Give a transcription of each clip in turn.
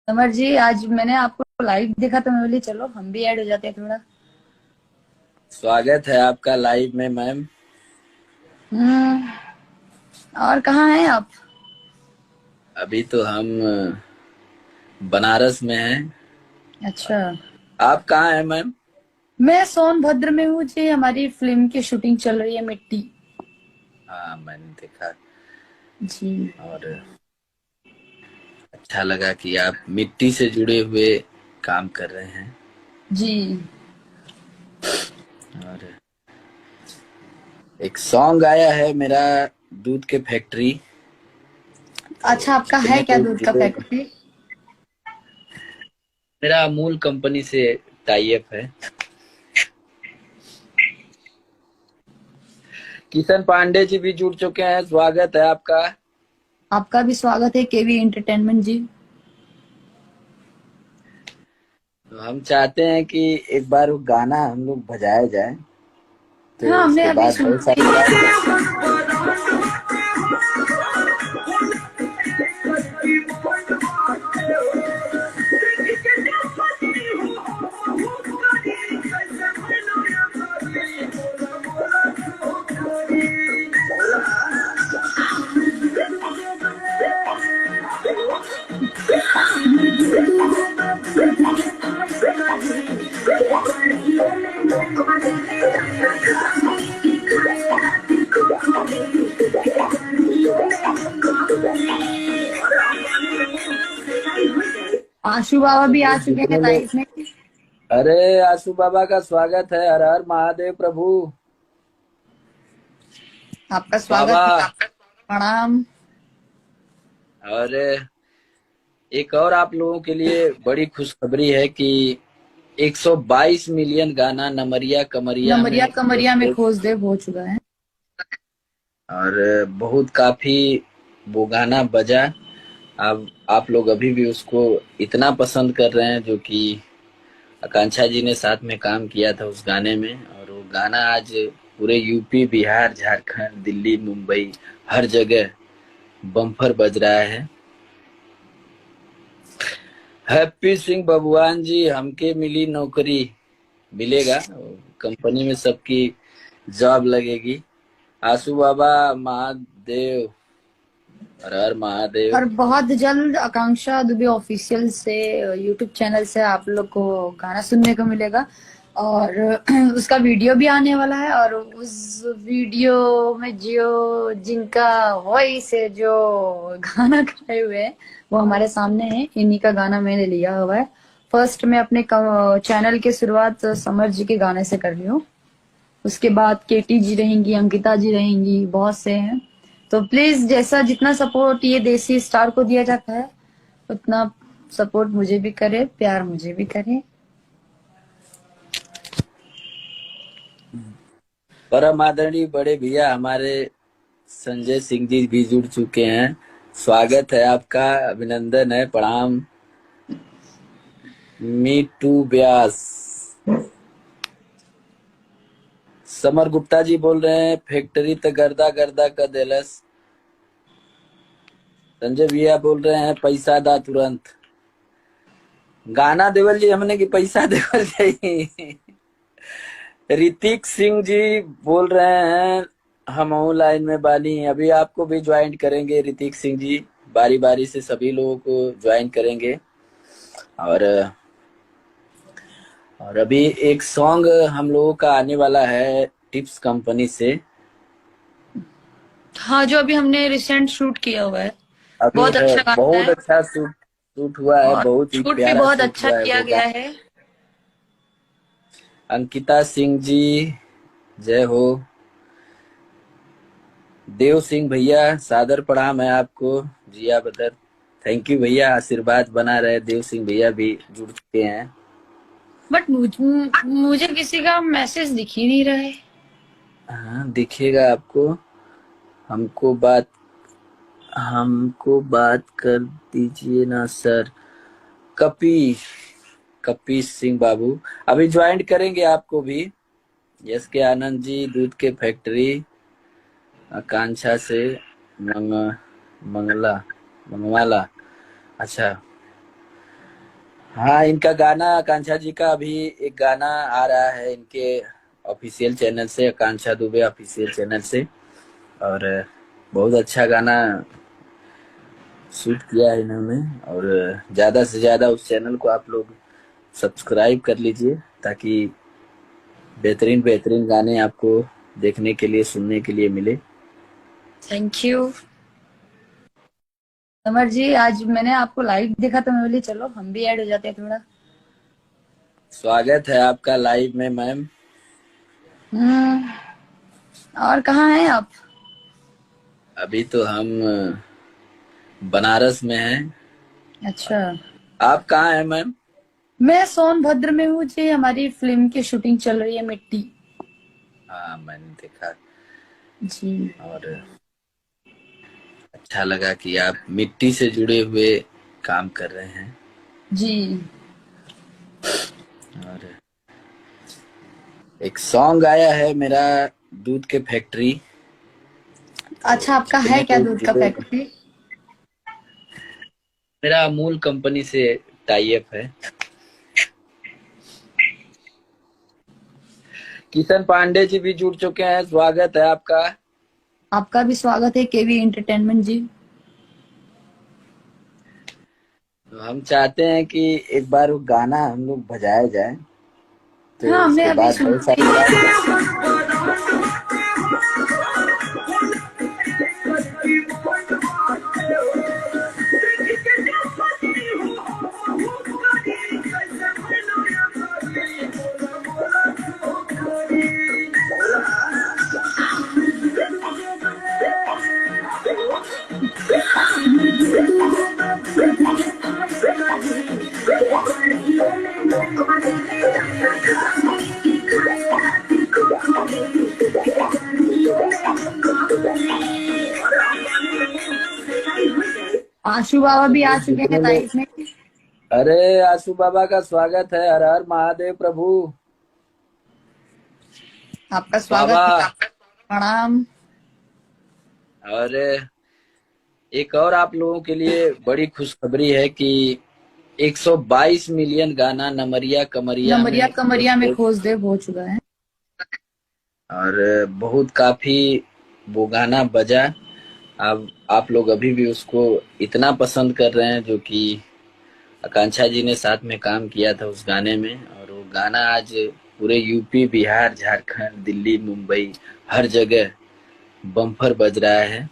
Summer जी, आज मैंने आपको लाइव देखा तो मैं बोली चलो हम भी ऐड हो जाते हैं थोड़ा। स्वागत है आपका लाइव में मैम। हम्म। और कहाँ हैं आप? अभी तो हम बनारस में हैं। अच्छा। आप कहाँ हैं मैम? मैं सोनभद्र में हूँ जी, हमारी फिल्म की शूटिंग चल रही है मिट्टी। हाँ, मैंने देखा जी। और अच्छा लगा कि आप मिट्टी से जुड़े हुए काम कर रहे हैं। जी। और एक सॉन्ग आया है मेरा, दूध के फैक्ट्री। तो अच्छा, आपका है जितने क्या लोग दूध का जुड़े, फैक्ट्री? मेरा अमूल कंपनी से टाई अप है। किशन पांडे जी भी जुड़ चुके हैं, स्वागत है आपका। आपका भी स्वागत है केवी एंटरटेनमेंट जी। तो हम चाहते हैं कि एक बार वो गाना हम लोग बजाया जाए, तो हाँ, हमने उसके अभी बाद बहुत सुना सारी ही। बात। आशु बाबा भी आ तो चुके हैं जितने लोग, लाइव में। अरे आशु बाबा का स्वागत है। हर हर महादेव प्रभु। आपका बाबा। स्वागत है। प्रणाम। और एक और आप लोगों के लिए बड़ी खुशखबरी है कि 122 मिलियन गाना नमरिया कमरिया नमरिया में कमरिया में खोज दे हो चुका है। और बहुत काफी वो गाना बजा। अब आप लोग अभी भी उसको इतना पसंद कर रहे हैं, जो कि आकांक्षा जी ने साथ में काम किया था उस गाने में। और वो गाना आज पूरे यूपी, बिहार, झारखंड, दिल्ली, मुंबई, हर जगह बम्फर बज रहा है। हैप्पी सिंह बबुआन जी, हमके मिली नौकरी। मिलेगा, कंपनी में सबकी जॉब लगेगी। आशु बाबा, महादेव, हर हर महादेव। और बहुत जल्द आकांक्षा दुबे ऑफिशियल से यूट्यूब चैनल से आप लोग को गाना सुनने को मिलेगा। और उसका वीडियो भी आने वाला है, और उस वीडियो में जो जिनका वॉइस है, जो गाना गाए हुए हैं, वो हमारे सामने है। इन्हीं का गाना मैंने लिया हुआ है। फर्स्ट मैं अपने चैनल की शुरुआत समर जी के गाने से कर रही हूँ। उसके बाद केटी जी रहेंगी, अंकिता जी रहेंगी, बहुत से हैं। तो प्लीज, जैसा जितना सपोर्ट ये देसी स्टार को दिया जाता है, उतना सपोर्ट मुझे भी करे, प्यार मुझे भी करे। परम आदरणीय बड़े भैया हमारे संजय सिंह जी भी जुड़ चुके हैं। स्वागत है आपका, अभिनंदन है, प्रणाम। मी टू व्यास। समर गुप्ता जी बोल रहे हैं, फैक्ट्री तो गर्दा गर्दा का देलस। संजय भैया बोल रहे हैं, पैसा दा तुरंत। गाना देवल जी हमने की पैसा देवल जी। ऋतिक सिंह जी बोल रहे हैं, हम लाइन में बानी, अभी आपको भी ज्वाइन करेंगे ऋतिक सिंह जी। बारी बारी से सभी लोगों को ज्वाइन करेंगे। और अभी एक सॉन्ग हम लोगों का आने वाला है टिप्स कंपनी से। हाँ, जो अभी हमने रिसेंट शूट किया हुआ है, अभी बहुत है, अच्छा गाना बहुत है। अच्छा शूट शूट हुआ है, और बहुत ही शूट भी प्यारा बहुत शूट अच्छा हुआ है किया वो गया गाना। है। अंकिता सिंह जी, जय हो। देव सिंह भैया, सादर प्रणाम है आपको। जिया बदर, थैंक यू भैया, आशीर्वाद बना रहे। देव सिंह भैया भी जुड़ चुके हैं। बट मुझे किसी का मैसेज दिख ही नहीं रहा है। हाँ, दिखेगा आपको। हमको बात हमको बात कर दीजिए ना सर। कपी कपी सिंह बाबू अभी ज्वाइन करेंगे आपको भी। यस के आनंद जी, दूध के फैक्ट्री, आकांक्षा से मंग मंगला मंगवाला। अच्छा, हाँ, इनका गाना आकांक्षा जी का अभी एक गाना आ रहा है इनके ऑफिशियल चैनल से, आकांक्षा दुबे ऑफिशियल चैनल से। और बहुत अच्छा गाना शूट किया है इन्होंने। और ज्यादा से ज्यादा उस चैनल को आप लोग सब्सक्राइब कर लीजिए, ताकि बेहतरीन बेहतरीन गाने आपको देखने के लिए, सुनने के लिए मिले। थैंक यू समर जी। आज मैंने आपको लाइव देखा तो मैं बोली चलो हम भी ऐड हो जाते हैं थोड़ा। स्वागत है आपका लाइव में मैम। हम्म। और कहाँ हैं आप? अभी तो हम बनारस में हैं। अच्छा। आप कहाँ हैं मैम? मैं सोनभद्र में हूँ जी, हमारी फिल्म की शूटिंग चल रही है मिट्टी। हाँ, मैंने देखा। जी। और अच्छा लगा कि आप मिट्टी से जुड़े हुए काम कर रहे हैं। जी। और एक सॉन्ग आया है मेरा, दूध के फैक्ट्री। तो अच्छा, आपका जितने है क्या लोग दूध का जुड़े, फैक्ट्री? मेरा अमूल कंपनी से टाई अप है। किशन पांडे जी भी जुड़ चुके हैं, स्वागत है आपका। आपका भी स्वागत है केवी एंटरटेनमेंट जी। तो हम चाहते हैं कि एक बार वो गाना हम लोग बजाया जाए, तो हाँ, मैं उसके अभी बाद बहुत सुनती सारी हूँ। बात। आशु बाबा भी आ तो चुके हैं जितने लाइव लोग, में। अरे आशु बाबा का स्वागत है। हर हर महादेव प्रभु। आपका स्वागत बाबा। है। प्रणाम। और एक और आप लोगों के लिए बड़ी खुशखबरी है कि 122 मिलियन गाना नमरिया कमरिया नमरिया में कमरिया में खोजते। खोज देव हो चुका है। और बहुत काफी वो गाना बजा। अब आप लोग अभी भी उसको इतना पसंद कर रहे हैं, जो कि आकांक्षा जी ने साथ में काम किया था उस गाने में। और वो गाना आज पूरे यूपी, बिहार, झारखंड, दिल्ली, मुंबई, हर जगह बम्फर बज रहा है।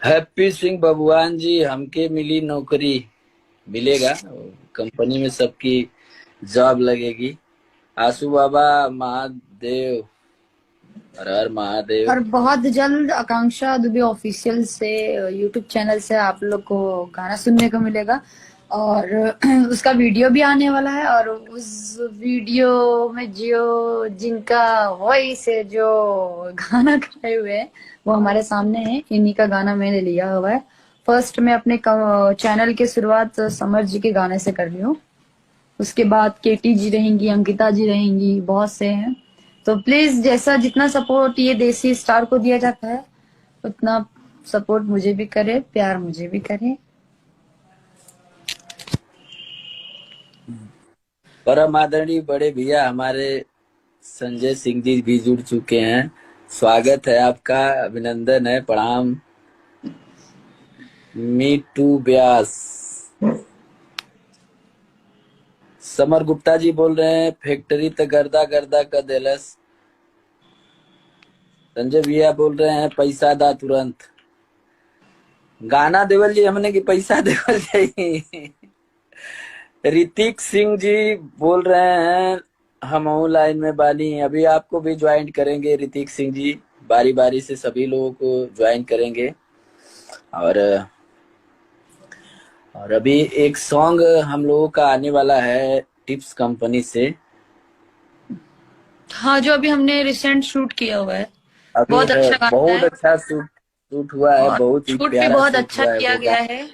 हैप्पी सिंह बबुआन जी, हमके मिली नौकरी। मिलेगा, कंपनी में सबकी जॉब लगेगी। आशु बाबा, महादेव, हर हर महादेव। और बहुत जल्द आकांक्षा दुबे ऑफिशियल से यूट्यूब चैनल से आप लोग को गाना सुनने को मिलेगा। और उसका वीडियो भी आने वाला है। और उस वीडियो में जो जिनका वॉइस है, जो गाना गाए हुए हैं, वो हमारे सामने है। इन्हीं का गाना मैंने लिया हुआ है। फर्स्ट मैं अपने चैनल की शुरुआत समर जी के गाने से कर रही हूँ। उसके बाद केटी जी रहेंगी, अंकिता जी रहेंगी, बहुत से हैं। तो प्लीज जैसा जितना सपोर्ट ये देसी स्टार को दिया जाता है, उतना सपोर्ट मुझे भी करे, प्यार मुझे भी करे। परम आदरणीय बड़े भैया हमारे संजय सिंह जी भी जुड़ चुके हैं। स्वागत है आपका, अभिनंदन है, प्रणाम। मी टू ब्यास। समर गुप्ता जी बोल रहे हैं, फैक्ट्री त गर्दा गर्दा का देलस। संजय भैया बोल रहे हैं, पैसा दा तुरंत। गाना देवल जी हमने की पैसा देवल जी। ऋतिक सिंह जी बोल रहे हैं, हम लाइन में बानी, अभी आपको भी ज्वाइन करेंगे ऋतिक सिंह जी। बारी बारी से सभी लोगों को ज्वाइन करेंगे। और अभी एक सॉन्ग हम लोगों का आने वाला है टिप्स कंपनी से। हाँ, जो अभी हमने रिसेंट शूट किया हुआ है, अभी बहुत अच्छा गाना बहुत है। अच्छा शूट शूट हुआ है, और बहुत ही शूट भी प्यारा बहुत शूट अच्छा हुआ है किया वो गया है।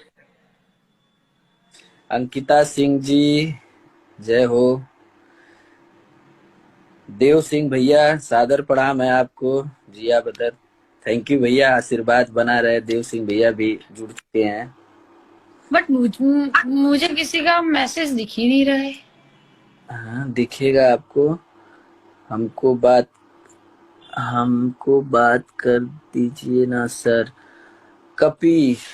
अंकिता सिंह जी, जय हो। देव सिंह भैया, सादर प्रणाम है आपको। जिया बदर, थैंक यू भैया, आशीर्वाद बना रहे। देव सिंह भैया भी जुड़ चुके हैं। बट मुझे किसी का मैसेज दिख ही नहीं रहा है। हाँ दिखेगा आपको। हमको बात हमको बात कर दीजिए ना सर। कपीश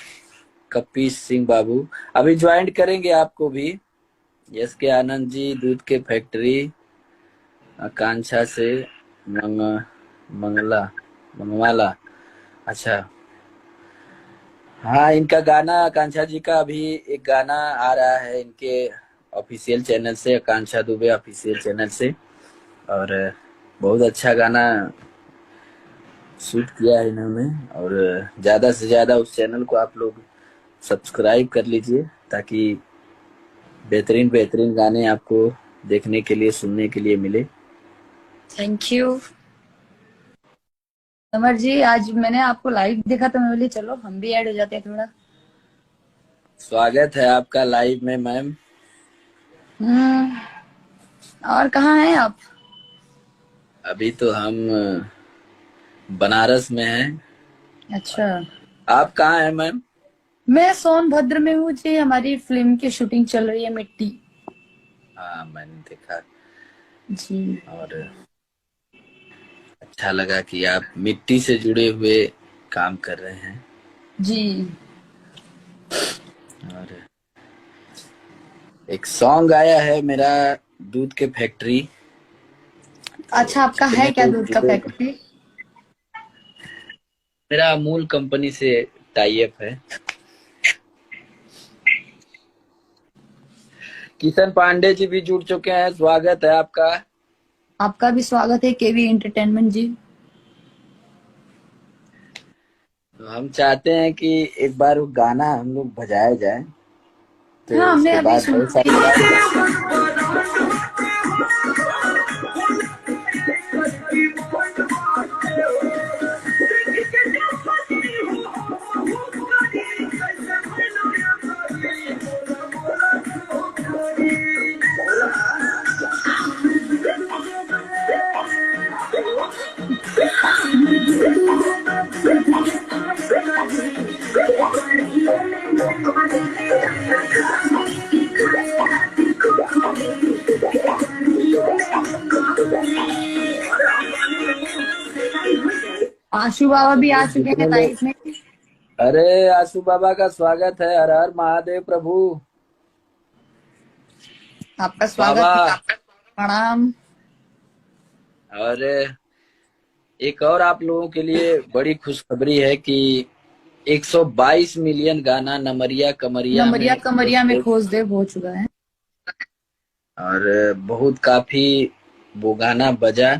कपीश सिंह बाबू अभी ज्वाइन करेंगे आपको भी। यस के आनंद जी दूध के फैक्ट्री आकांक्षा से मंग मंगला मंगवाला। अच्छा हाँ इनका गाना आकांक्षा जी का अभी एक गाना आ रहा है इनके ऑफिशियल चैनल से, आकांक्षा दुबे ऑफिशियल चैनल से। और बहुत अच्छा गाना शूट किया है इन्होंने। और ज्यादा से ज्यादा उस चैनल को आप लोग सब्सक्राइब कर लीजिए ताकि बेहतरीन बेहतरीन गाने आपको देखने के लिए सुनने के लिए मिले। थैंक यू समर जी। आज मैंने आपको लाइव देखा तो मैं बोली चलो हम भी ऐड हो जाते हैं थोड़ा। स्वागत है आपका लाइव में मैम। हम्म। और कहाँ हैं आप? अभी तो हम बनारस में हैं। अच्छा। आप कहाँ हैं मैम? मैं सोनभद्र में हूँ जी। हमारी फिल्म की शूटिंग चल रही है मिट्टी। हाँ मैंने देखा। जी। और अच्छा लगा कि आप मिट्टी से जुड़े हुए काम कर रहे हैं। जी। और एक सॉन्ग आया है मेरा दूध के फैक्ट्री। तो अच्छा आपका है जितने क्या लोग दूध का जुड़े, फैक्ट्री? मेरा अमूल कंपनी से टाई अप है। किशन पांडे जी भी जुड़ चुके हैं, स्वागत है आपका। आपका भी स्वागत है केवी एंटरटेनमेंट जी। तो हम चाहते हैं कि एक बार वो गाना हम लोग बजाया जाए। तो हाँ हमने उसके अभी बाद सुना बहुत सारी भी। आशु बाबा भी आ चुके हैं जितने लोग, लाइव में। अरे आशु बाबा का स्वागत है। हर हर महादेव प्रभु आपका स्वागत बाबा। है। प्रणाम। और एक और आप लोगों के लिए बड़ी खुशखबरी है कि 122 मिलियन गाना नमरिया कमरिया नमरिया में कमरिया में खोजते। खोज देव हो चुका है। और बहुत काफी वो गाना बजा।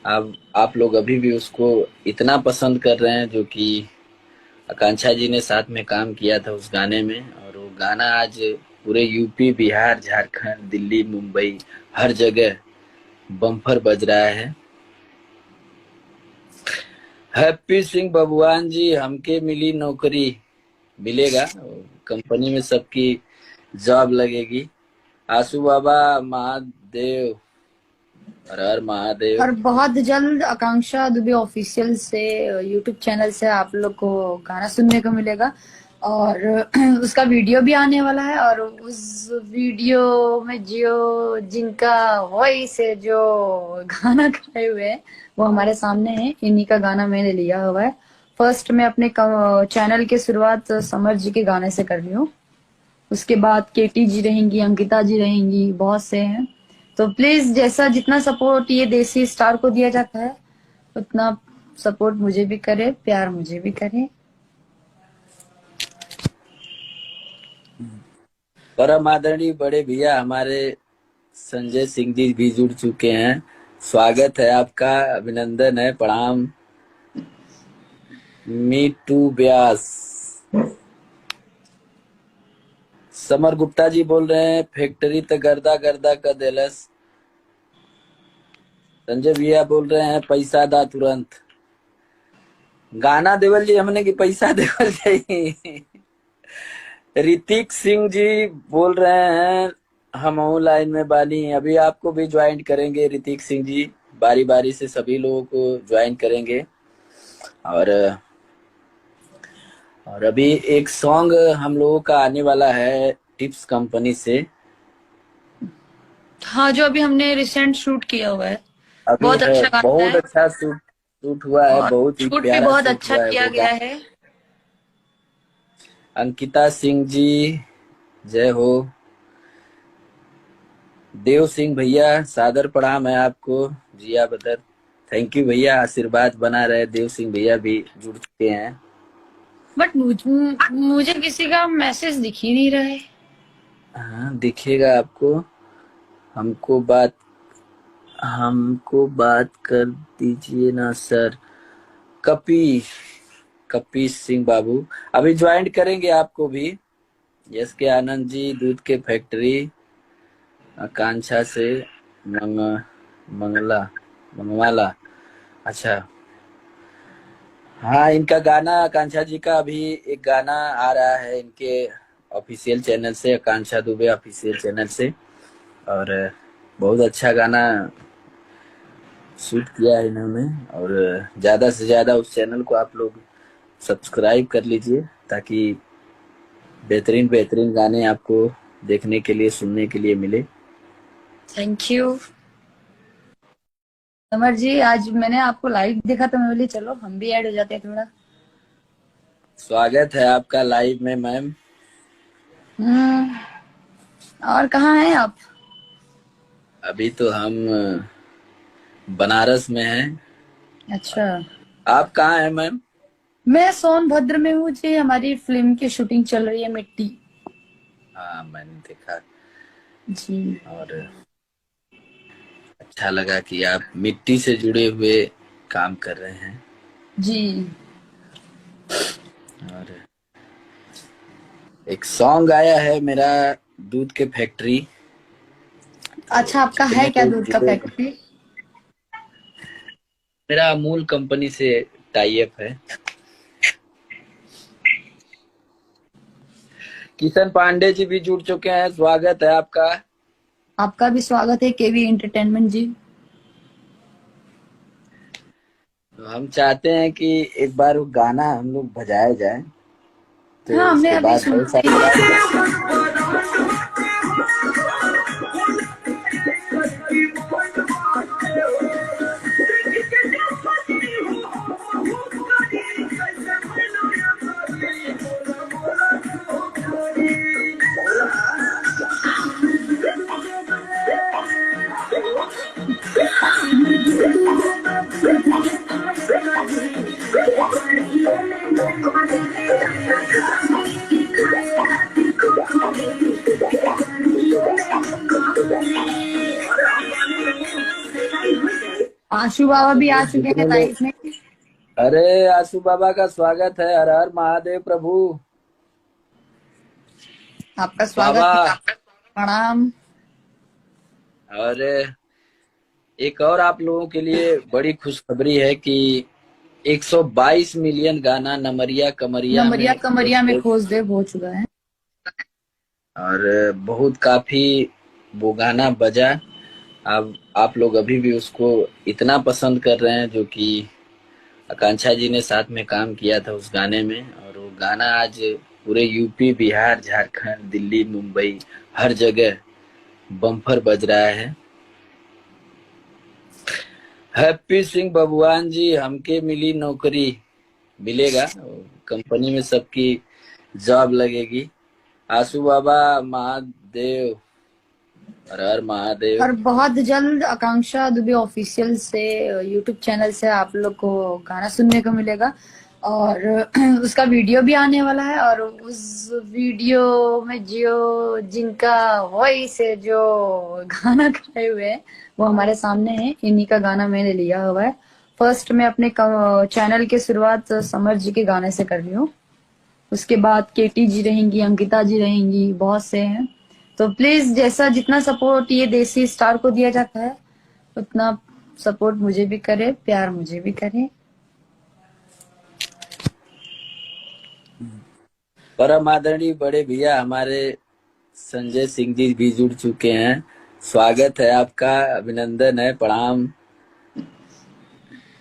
अब आप लोग अभी भी उसको इतना पसंद कर रहे हैं जो कि आकांक्षा जी ने साथ में काम किया था उस गाने में। और वो गाना आज पूरे यूपी बिहार झारखंड दिल्ली मुंबई हर जगह बम्फर बज रहा है। हैप्पी सिंह बबुआन जी हमके मिली नौकरी। मिलेगा कंपनी में सबकी जॉब लगेगी। आशु बाबा महादेव, हर हर महादेव। और बहुत जल्द आकांक्षा दुबे ऑफिशियल से यूट्यूब चैनल से आप लोग को गाना सुनने को मिलेगा। और उसका वीडियो भी आने वाला है। और उस वीडियो में जो जिनका वॉइस है जो गाना गाए हुए हैं वो हमारे सामने है। इन्हीं का गाना मैंने लिया हुआ है। फर्स्ट मैं अपने चैनल की शुरुआत समर जी के गाने से कर रही हूँ। उसके बाद केटी जी रहेंगी, अंकिता जी रहेंगी, बहुत से हैं। तो प्लीज जैसा जितना सपोर्ट ये देसी स्टार को दिया जाता है उतना सपोर्ट मुझे भी करे, प्यार मुझे भी करे। परम आदरणीय बड़े भैया हमारे संजय सिंह जी भी जुड़ चुके हैं। स्वागत है आपका, अभिनंदन है, प्रणाम। मी टू व्यास समर गुप्ता जी बोल रहे हैं फैक्ट्री त गर्दा गर्दा का देलस। संजय भैया बोल रहे हैं पैसा दा तुरंत। गाना देवल जी हमने की पैसा देवल जी। ऋतिक सिंह जी बोल रहे हैं हम लाइन में बानी। अभी आपको भी ज्वाइन करेंगे ऋतिक सिंह जी, बारी बारी से सभी लोगों को ज्वाइन करेंगे। और और अभी एक सॉन्ग हम लोगों का आने वाला है टिप्स कंपनी से। हाँ, जो अभी हमने रिसेंट शूट किया हुआ है, अभी बहुत अच्छा गाना बहुत है अच्छा शूट शूट हुआ है, और बहुत ही शूट भी प्यारा बहुत शूट अच्छा हुआ है किया वो गया है। अंकिता सिंह जी, जय हो। देव सिंह भैया, सादर प्रणाम है आपको। जिया बदर, थैंक यू भैया, आशीर्वाद बना रहे। देव सिंह भैया भी जुड़ चुके हैं। बट मुझे किसी का मैसेज दिख ही नहीं रहा है। हाँ, दिखेगा आपको। हमको बात हमको बात कर दीजिए ना सर। कपी कपीश सिंह बाबू अभी ज्वाइन करेंगे आपको भी। यस के आनंद जी, दूध के फैक्ट्री आकांक्षा से मंग मंगला मंगवाला। अच्छा, हाँ, इनका गाना आकांक्षा जी का अभी एक गाना आ रहा है इनके ऑफिशियल चैनल से, आकांक्षा दुबे ऑफिशियल चैनल से। और बहुत अच्छा गाना शूट किया है इन्होंने। और ज्यादा से ज्यादा उस चैनल को आप लोग सब्सक्राइब कर लीजिए, ताकि बेहतरीन बेहतरीन गाने आपको देखने के लिए, सुनने के लिए मिले। थैंक यू समर जी, आज मैंने आपको लाइव देखा तो मैं बोली चलो हम भी ऐड हो जाते हैं थोड़ा। स्वागत है आपका लाइव में मैम। हम्म। और कहाँ हैं आप? अभी तो हम बनारस में हैं। अच्छा। आप कहाँ हैं मैम? मैं सोनभद्र में हूँ जी, हमारी फिल्म की शूटिंग चल रही है मिट्टी। हाँ, मैंने देखा। जी। और अच्छा लगा कि आप मिट्टी से जुड़े हुए काम कर रहे हैं। जी। और एक सॉन्ग आया है मेरा, दूध के फैक्ट्री। तो अच्छा, आपका जितने है क्या लोग दूध का जुड़े, फैक्ट्री? मेरा अमूल कंपनी से टाई अप है। किशन पांडे जी भी जुड़ चुके हैं, स्वागत है आपका। आपका भी स्वागत है केवी एंटरटेनमेंट जी। तो हम चाहते हैं कि एक बार वो गाना हम लोग बजाया जाए, तो हाँ, हमने उसके अभी बाद सुना बहुत सारी ही बात। आशु बाबा भी आ तो चुके हैं जितने लोग, लाइव में। अरे आशु बाबा का स्वागत है। हर हर महादेव प्रभु आपका स्वागत बाबा। है। प्रणाम। और एक और आप लोगों के लिए बड़ी खुशखबरी है कि 122 मिलियन गाना नमरिया कमरिया नमरिया में कमरिया में खोजते। खोज देव हो चुका है। और बहुत काफी वो गाना बजा। अब आप लोग अभी भी उसको इतना पसंद कर रहे हैं, जो कि आकांक्षा जी ने साथ में काम किया था उस गाने में। और वो गाना आज पूरे यूपी, बिहार, झारखंड, दिल्ली, मुंबई, हर जगह बम्पर बज रहा है। हैप्पी सिंह बबुआन जी, हमके मिली नौकरी। मिलेगा, कंपनी में सबकी जॉब लगेगी। आशु बाबा, महादेव, हर हर और महादेव। बहुत जल्द आकांक्षा दुबे ऑफिशियल से यूट्यूब चैनल से आप लोग को गाना सुनने को मिलेगा और उसका वीडियो भी आने वाला है। और उस वीडियो में जो जिनका वॉइस है, जो गाना गाए हुए हैं, वो हमारे सामने है। इन्हीं का गाना मैंने लिया हुआ है। फर्स्ट मैं अपने चैनल की शुरुआत समर जी के गाने से कर रही हूँ। उसके बाद केटी जी रहेंगी, अंकिता जी रहेंगी, बहुत से हैं। तो प्लीज जैसा जितना सपोर्ट ये देसी स्टार को दिया जाता है, उतना सपोर्ट मुझे भी करे, प्यार मुझे भी करे। परम आदरणीय बड़े भैया हमारे संजय सिंह जी भी जुड़ चुके हैं। स्वागत है आपका, अभिनंदन है, प्रणाम।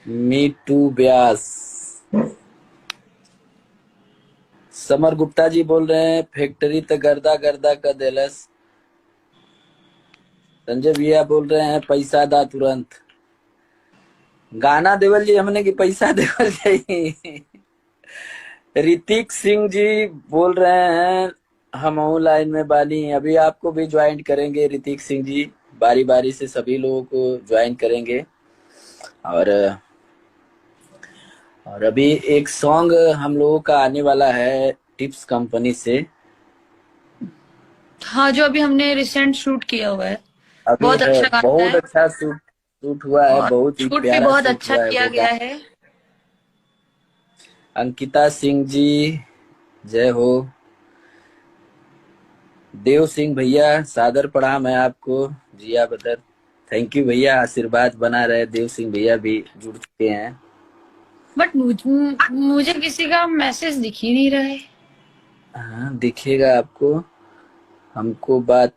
मी टू ब्यास। समर गुप्ता जी बोल रहे हैं फैक्ट्री तो गर्दा गर्दा का देलस। संजय भैया बोल रहे हैं पैसा दा तुरंत। गाना देवल जी हमने की पैसा देवल चाहिए। ऋतिक सिंह जी बोल रहे हैं हम लाइन में बानी, अभी आपको भी ज्वाइन करेंगे ऋतिक सिंह जी, बारी बारी से सभी लोगों को ज्वाइन करेंगे। और अभी एक सॉन्ग हम लोगों का आने वाला है टिप्स कंपनी से। हाँ, जो अभी हमने रिसेंट शूट किया हुआ है, अभी बहुत अच्छा गाना बहुत है अच्छा शूट शूट हुआ है, और बहुत ही शूट भी प्यारा बहुत शूट अच्छा हुआ है किया वो गया है। अंकिता सिंह जी जय हो। देव सिंह भैया सादर प्रणाम है आपको। जिया बदर थैंक यू भैया, आशीर्वाद बना रहे। देव सिंह भैया भी जुड़ चुके हैं। बट मुझे किसी का मैसेज दिख ही नहीं रहा है। हाँ दिखेगा आपको। हमको बात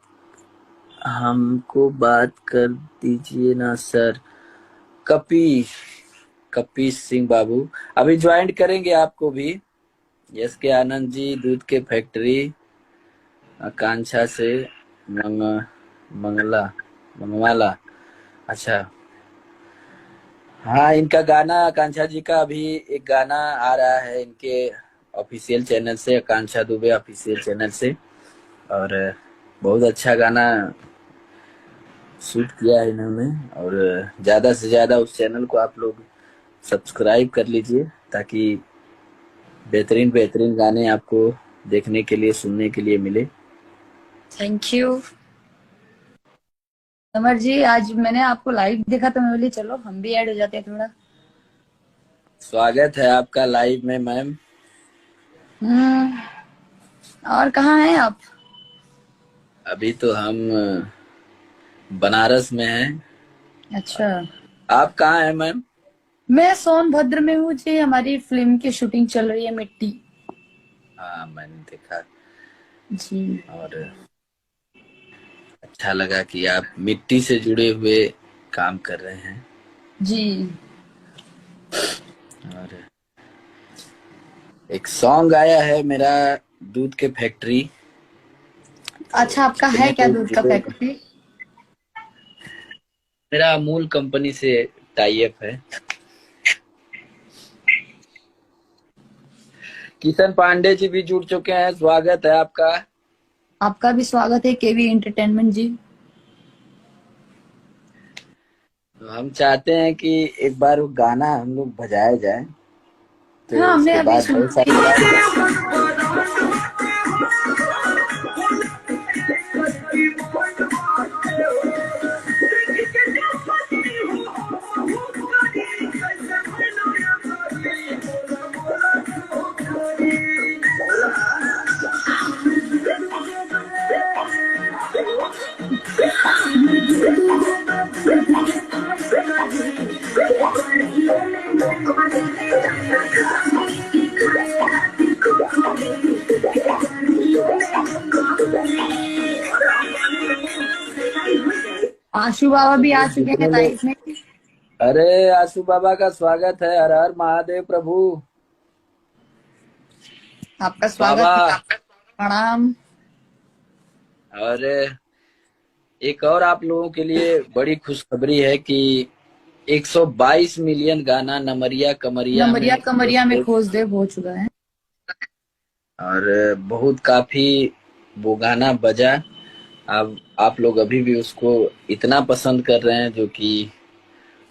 हमको बात कर दीजिए ना सर। कपीश कपीश सिंह बाबू अभी ज्वाइन करेंगे आपको भी। यस के आनंद जी दूध के फैक्ट्री आकांक्षा से मंग मंगला मंगवाला। अच्छा हाँ, इनका गाना आकांक्षा जी का अभी एक गाना आ रहा है इनके ऑफिशियल चैनल से, आकांक्षा दुबे ऑफिशियल चैनल से। और बहुत अच्छा गाना शूट किया है इन्होंने। और ज्यादा से ज्यादा उस चैनल को आप लोग सब्सक्राइब कर लीजिए ताकि बेहतरीन बेहतरीन गाने आपको देखने के लिए सुनने के लिए मिले। थैंक यू समर जी, आज मैंने आपको लाइव देखा तो मैं बोली चलो हम भी ऐड हो जाते हैं थोड़ा। स्वागत है आपका लाइव में मैम। हम्म। और कहाँ हैं आप? अभी तो हम बनारस में हैं। अच्छा। आप कहाँ हैं मैम? मैं सोनभद्र में हूँ जी, हमारी फिल्म की शूटिंग चल रही है मिट्टी। हाँ मैंने देखा। जी। और अच्छा लगा कि आप मिट्टी से जुड़े हुए काम कर रहे हैं। जी। और एक सॉन्ग आया है मेरा दूध के फैक्ट्री। तो अच्छा, आपका है जितने क्या लोग दूध का जुड़े, फैक्ट्री? मेरा अमूल कंपनी से टाई अप है। किशन पांडे जी भी जुड़ चुके हैं, स्वागत है आपका। आपका भी स्वागत है केवी एंटरटेनमेंट जी। तो हम चाहते हैं कि एक बार वो गाना हम लोग बजाया जाए, तो हाँ, हमने उसके अभी बाद सुना बहुत सारी ही है। बात। आशु बाबा भी आ तो चुके हैं जितने लोग, लाइव में। अरे आशु बाबा का स्वागत है। हर हर महादेव प्रभु। आपका स्वागत बाबा। है, प्रणाम। और एक और आप लोगों के लिए बड़ी खुशखबरी है कि 122 मिलियन गाना नमरिया कमरिया नमरिया में कमरिया में खोज देव हो चुका है। और बहुत काफी वो गाना बजा। अब आप लोग अभी भी उसको इतना पसंद कर रहे हैं, जो कि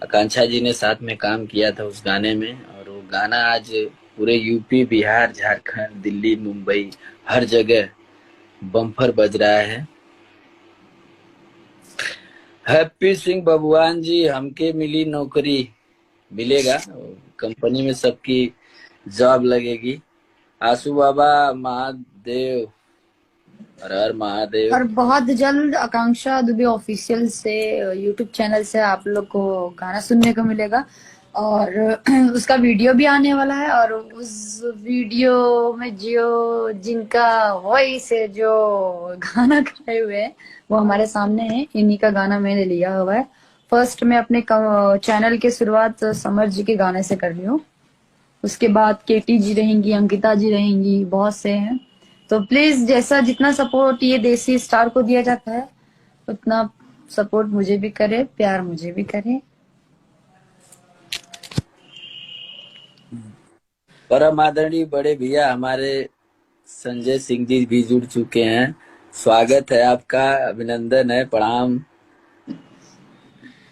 आकांक्षा जी ने साथ में काम किया था उस गाने में। और वो गाना आज पूरे यूपी बिहार झारखंड दिल्ली मुंबई हर जगह बम्पर बज रहा है। हैप्पी सिंह बबुआन जी हमके मिली नौकरी, मिलेगा कंपनी में सबकी जॉब लगेगी। आशु बाबा महादेव, हर हर महादेव। और बहुत जल्द आकांक्षा दुबे ऑफिशियल से यूट्यूब चैनल से आप लोग को गाना सुनने को मिलेगा और उसका वीडियो भी आने वाला है। और उस वीडियो में जो जिनका वॉइस है, जो गाना गाए हुए हैं, वो हमारे सामने है। इन्हीं का गाना मैंने लिया हुआ है। फर्स्ट मैं अपने चैनल की शुरुआत समर जी के गाने से कर रही हूँ। उसके बाद केटी जी रहेंगी, अंकिता जी रहेंगी, बहुत से हैं। तो प्लीज जैसा जितना सपोर्ट ये देसी स्टार को दिया जाता है उतना सपोर्ट मुझे भी करे, प्यार मुझे भी करे। परम आदरणीय बड़े भैया हमारे संजय सिंह जी भी जुड़ चुके हैं। स्वागत है आपका, अभिनंदन है, प्रणाम।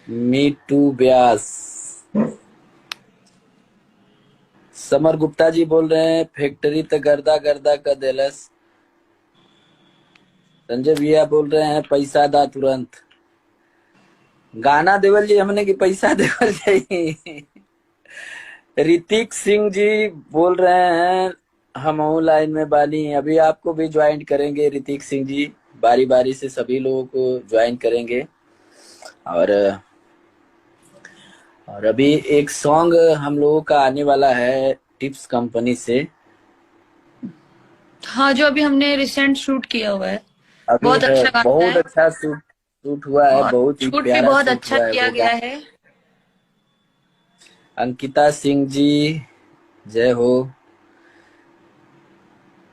मी टू ब्यास। समर गुप्ता जी बोल रहे हैं फैक्ट्री त गर्दा गर्दा का देलस। संजय भैया बोल रहे हैं पैसा दा तुरंत। गाना देवल जी हमने की पैसा देवल जी। ऋतिक सिंह जी बोल रहे हैं हम लाइन में बानी, अभी आपको भी ज्वाइन करेंगे ऋतिक सिंह जी, बारी बारी से सभी लोगों को ज्वाइन करेंगे। और अभी एक सॉन्ग हम लोगों का आने वाला है टिप्स कंपनी से। हाँ, जो अभी हमने रिसेंट शूट किया हुआ है, अभी बहुत अच्छा गाना बहुत है अच्छा शूट हुआ है, और बहुत ही शूट भी प्यारा बहुत शूट अच्छा हुआ है किया वो गया है। अंकिता सिंह जी जय हो।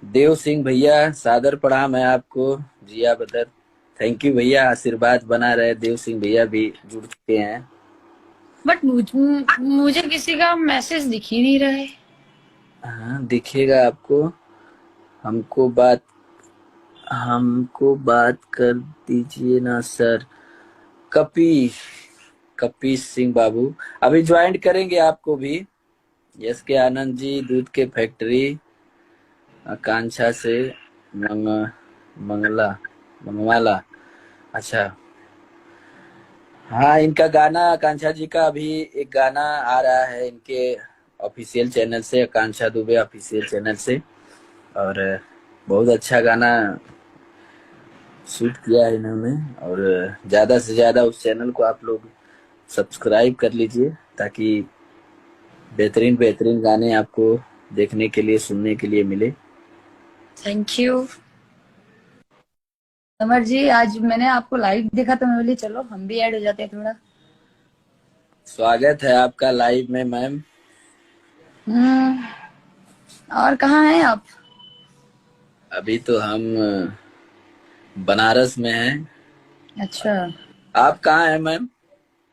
देव सिंह भैया सादर प्रणाम है आपको। जिया बदर थैंक यू भैया, आशीर्वाद बना रहे। देव सिंह भैया भी जुड़ चुके हैं। बट मुझे किसी का मैसेज दिख ही नहीं रहा है। हाँ दिखेगा आपको। हमको बात हमको बात कर दीजिए ना सर। कपी कपीश सिंह बाबू अभी ज्वाइन करेंगे आपको भी। यस के आनंद जी दूध के फैक्ट्री आकांक्षा से मंग मंगला मंगवाला। अच्छा हाँ, इनका गाना आकांक्षा जी का अभी एक गाना आ रहा है इनके ऑफिशियल चैनल से, आकांक्षा दुबे ऑफिशियल चैनल से। और बहुत अच्छा गाना शूट किया है इन्होंने। और ज्यादा से ज्यादा उस चैनल को आप लोग सब्सक्राइब कर लीजिए ताकि बेहतरीन बेहतरीन गाने आपको देखने के लिए सुनने के लिए मिले। थैंक यू समर जी, आज मैंने आपको लाइव देखा तो मैं बोली चलो हम भी ऐड हो जाते हैं थोड़ा। स्वागत है आपका लाइव में मैम। और कहाँ हैं आप? अभी तो हम बनारस में हैं। अच्छा, आप कहाँ हैं मैम?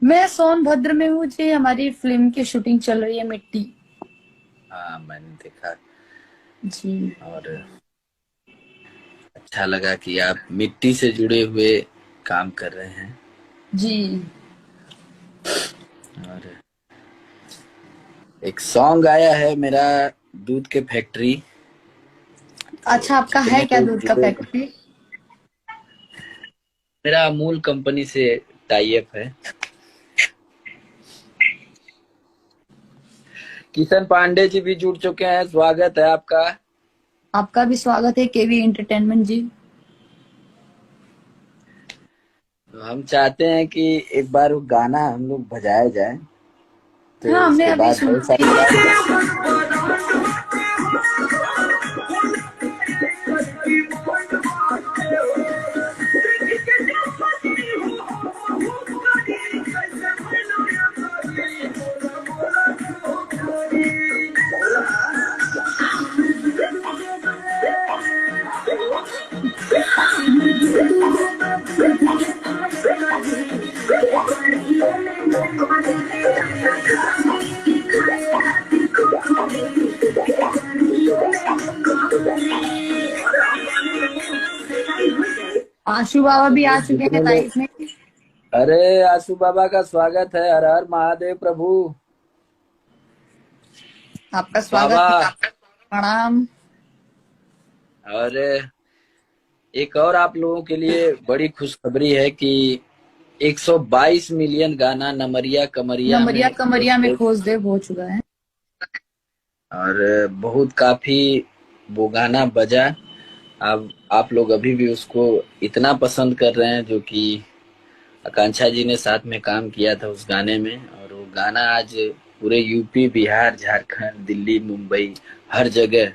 मैं सोनभद्र में हूँ जी, हमारी फिल्म की शूटिंग चल रही है मिट्टी। हाँ मैंने देखा। जी और अच्छा लगा कि आप मिट्टी से जुड़े हुए काम कर रहे हैं। जी। और एक सॉन्ग आया है मेरा दूध के फैक्ट्री। तो अच्छा, आपका है जितने क्या लोग दूध का जुड़े, फैक्ट्री? मेरा अमूल कंपनी से टाई अप है। किशन पांडे जी भी जुड़ चुके हैं, स्वागत है आपका। आपका भी स्वागत है केवी एंटरटेनमेंट जी। तो हम चाहते हैं कि एक बार वो गाना हम लोग बजाया जाए, तो हाँ, हमने उसके अभी बाद सुना बहुत सारी आशु बाबा भी आ चुके हैं जितने लोग, लाइव में। अरे आशु बाबा का स्वागत है। हर हर महादेव प्रभु। आपका स्वागत बाबा। है, प्रणाम। और एक और आप लोगों के लिए बड़ी खुशखबरी है कि 122 मिलियन गाना नमरिया कमरिया नमरिया में कमरिया में खोज देव हो चुका है। और बहुत काफी वो गाना बजा। अब आप लोग अभी भी उसको इतना पसंद कर रहे हैं, जो कि आकांक्षा जी ने साथ में काम किया था उस गाने में। और वो गाना आज पूरे यूपी बिहार झारखंड दिल्ली मुंबई हर जगह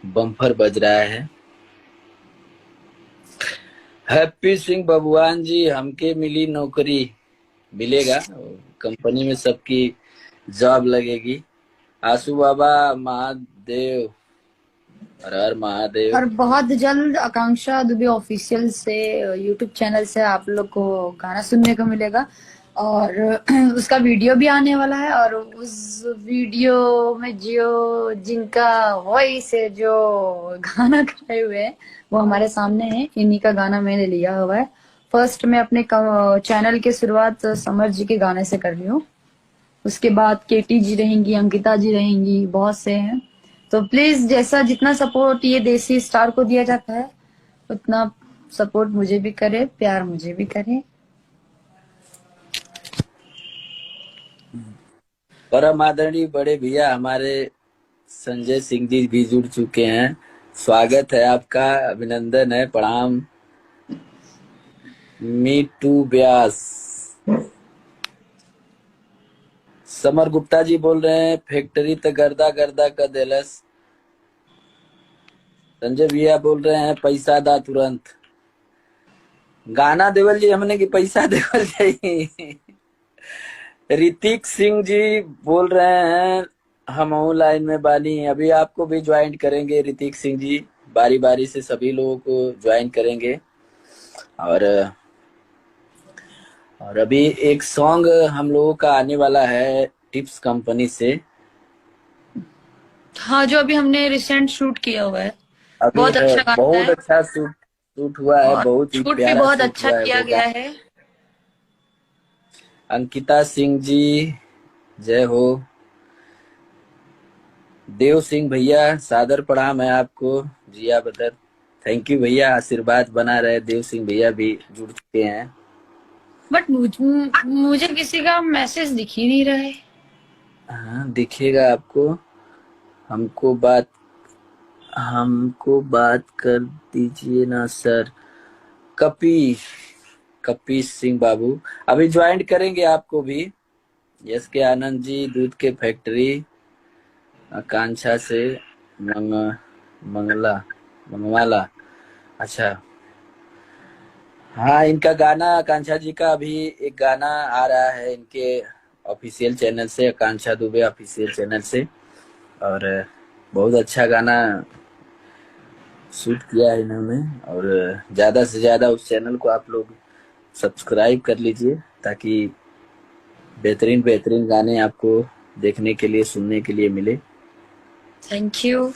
बम्पर बज रहा है। हैप्पी सिंह बबुआन जी हमके मिली नौकरी। मिलेगा, कंपनी में सबकी जॉब लगेगी। आशु बाबा, महादेव, हर हर महादेव। और बहुत जल्द आकांक्षा दुबे ऑफिशियल से यूट्यूब चैनल से आप लोग को गाना सुनने को मिलेगा और उसका वीडियो भी आने वाला है। और उस वीडियो में जो जिनका वॉइस है, जो गाना गाए हुए हैं, वो हमारे सामने है। इन्हीं का गाना मैंने लिया हुआ है। फर्स्ट मैं अपने चैनल की शुरुआत समर जी के गाने से कर रही हूँ। उसके बाद केटी जी रहेंगी, अंकिता जी रहेंगी, बहुत से हैं। तो प्लीज जैसा जितना सपोर्ट ये देसी स्टार को दिया जाता है, उतना सपोर्ट मुझे भी करे, प्यार मुझे भी करे। परम आदरणीय बड़े भैया हमारे संजय सिंह जी भी जुड़ चुके हैं। स्वागत है आपका, अभिनंदन है, प्रणाम। मी टू ब्यास। समर गुप्ता जी बोल रहे हैं फैक्ट्री तो गर्दा गर्दा का देलस। संजय भैया बोल रहे हैं पैसा दा तुरंत। गाना देवल जी हमने की पैसा देवल जी। ऋतिक सिंह जी बोल रहे हैं हम लाइन में बानी, अभी आपको भी ज्वाइन करेंगे ऋतिक सिंह जी, बारी बारी से सभी लोगों को ज्वाइन करेंगे। और अभी एक सॉन्ग हम लोगों का आने वाला है टिप्स कंपनी से। हाँ, जो अभी हमने रिसेंट शूट किया हुआ है, अभी बहुत अच्छा गाना बहुत है अच्छा शूट हुआ है, और बहुत ही शूट भी प्यारा बहुत शूट अच्छा हुआ है किया वो गया गाना। है। अंकिता सिंह जी जय हो। देव सिंह भैया सादर प्रणाम है आपको। जिया बदर, थैंक यू भैया, आशीर्वाद बना रहे। देव सिंह भैया भी जुड़ चुके हैं। बट मुझे किसी का मैसेज दिख ही नहीं रहा है। हाँ दिखेगा आपको। हमको बात हमको बात कर दीजिए ना सर। कपी कपी सिंह बाबू अभी ज्वाइन करेंगे आपको भी। यस के आनंद जी दूध के फैक्ट्री आकांक्षा से मंग मंगला मंगवाला। अच्छा हाँ, इनका गाना आकांक्षा जी का अभी एक गाना आ रहा है इनके ऑफिशियल चैनल से, आकांक्षा दुबे ऑफिशियल चैनल से। और बहुत अच्छा गाना शूट किया है इन्होंने। और ज्यादा से ज्यादा उस चैनल को आप लोग सब्सक्राइब कर लीजिए, ताकि बेहतरीन बेहतरीन गाने आपको देखने के लिए, सुनने के लिए मिले। थैंक यू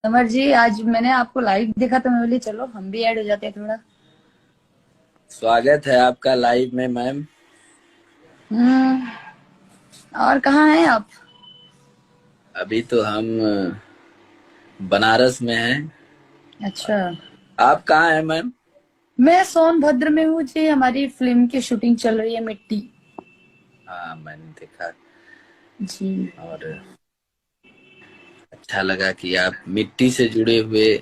समर जी। आज मैंने आपको लाइव देखा तो मैं बोली चलो हम भी ऐड हो जाते हैं थोड़ा। स्वागत है आपका लाइव में मैम। हम्म। और कहाँ हैं आप? अभी तो हम बनारस में हैं। अच्छा। आप कहाँ हैं मैम? मैं सोनभद्र में हूँ जी। हमारी फिल्म की शूटिंग चल रही है, मिट्टी। हाँ मैंने देखा। जी। और अच्छा लगा कि आप मिट्टी से जुड़े हुए